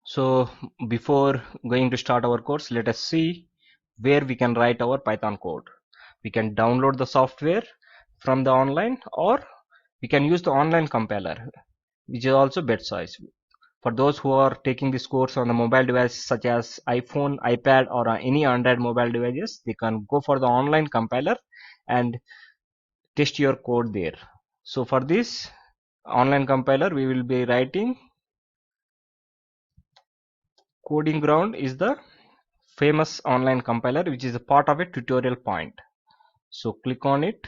So before going to start our course, let us see where we can write our Python code. We can download the software from the online, or we can use the online compiler, which is also best choice. For those who are taking this course on the mobile device such as iPhone, iPad, or any Android mobile devices, they can go for the online compiler and test your code there. So for this online compiler, we will be writing Coding Ground is the famous online compiler which is a part of a tutorial point. So click on it.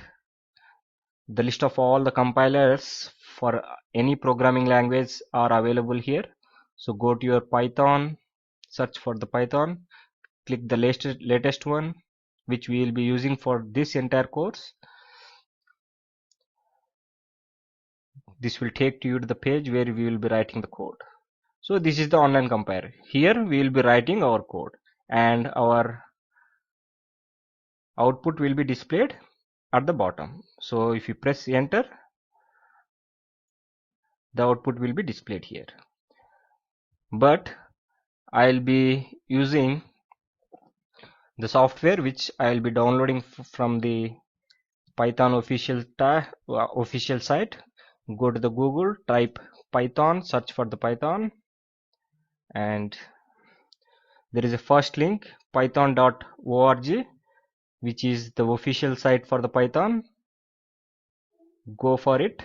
The list of all the compilers for any programming language are available here. So go to your Python, search for the Python, click the latest one which we will be using for this entire course. This will take you to the page where we will be writing the code. So this is the online compiler. Here we will be writing our code and our output will be displayed at the bottom. So if you press enter, the output will be displayed here. But I'll be using the software which I'll be downloading from the Python official site. Go to the Google, type Python, search for the Python, and there is a first link, python.org, which is the official site for the Python. Go for it.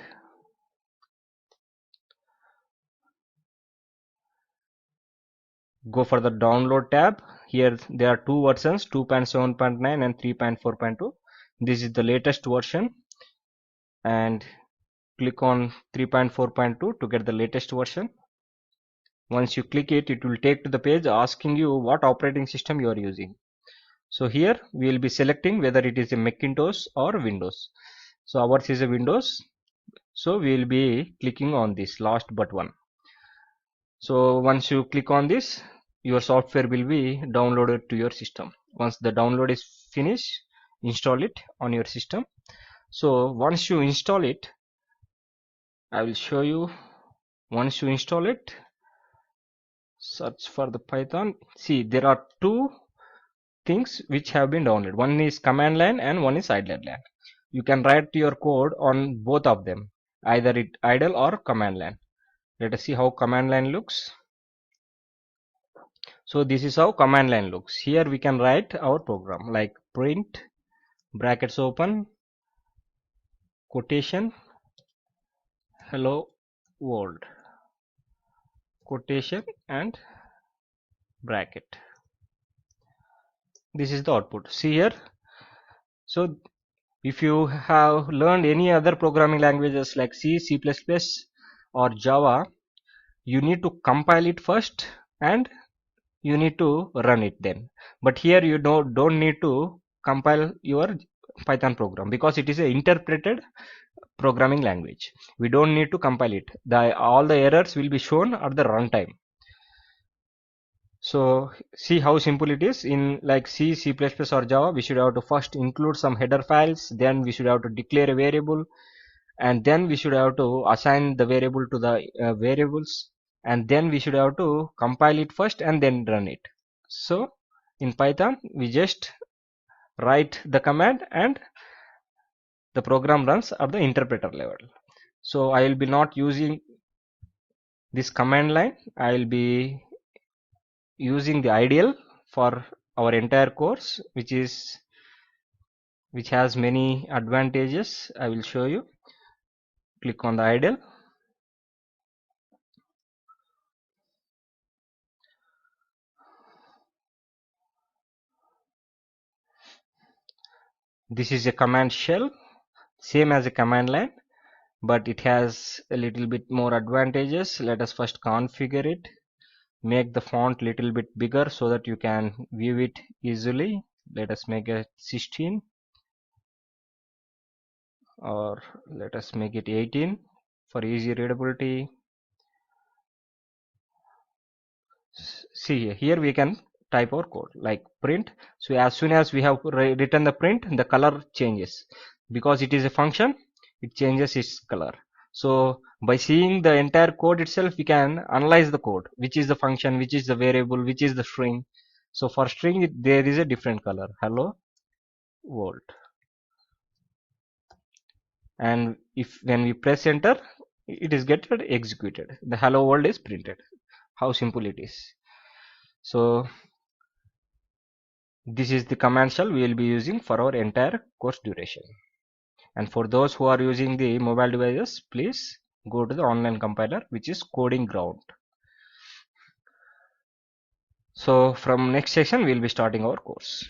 Go for the download tab. Here there are two versions, 2.7.9 and 3.4.2. This is the latest version, and click on 3.4.2 to get the latest version. Once you click it, it will take to the page asking you what operating system you are using. So here we will be selecting whether it is a Macintosh or Windows. So ours is a Windows, so we will be clicking on this last but one. So once you click on this, your software will be downloaded to your system. Once the download is finished, install it on your system. So once you install it, I will show you. Once you install it, search for the Python. See, there are two things which have been downloaded. One is command line and one is idle line. You can write your code on both of them, either it idle or command line. Let us see how command line looks. So this is how command line looks. Here we can write our program like print, brackets open, quotation, hello world, quotation and bracket. This is the output. See here. So if you have learned any other programming languages like C, C++ or Java, you need to compile it first and you need to run it then. But here you don't need to compile your Python program because it is an interpreted programming language. We don't need to compile it. All the errors will be shown at the runtime. So see how simple it is. In like C, C++ or Java, we should have to first include some header files, then we should have to declare a variable, and then we should have to assign the variable to the variables, and then we should have to compile it first and then run it. So in Python, we just write the command and the program runs at the interpreter level. So I will be not using this command line. I will be using the IDLE for our entire course, which has many advantages. I will show you. Click on the IDLE. This is a command shell, same as a command line, but it has a little bit more advantages. Let us first configure it. Make the font little bit bigger so that you can view it easily. Let us make it 16, or let us make it 18 for easy readability. See here we can type our code like print. So as soon as we have written the print, the color changes because it is a function. It changes its color. So by seeing the entire code itself, we can analyze the code, which is the function, which is the variable, which is the string. So for string, there is a different color, hello world. And if when we press enter, it is get executed. The hello world is printed. How simple it is. So this is the command shell we will be using for our entire course duration. And for those who are using the mobile devices, please go to the online compiler, which is Coding Ground. So from next session, we'll be starting our course.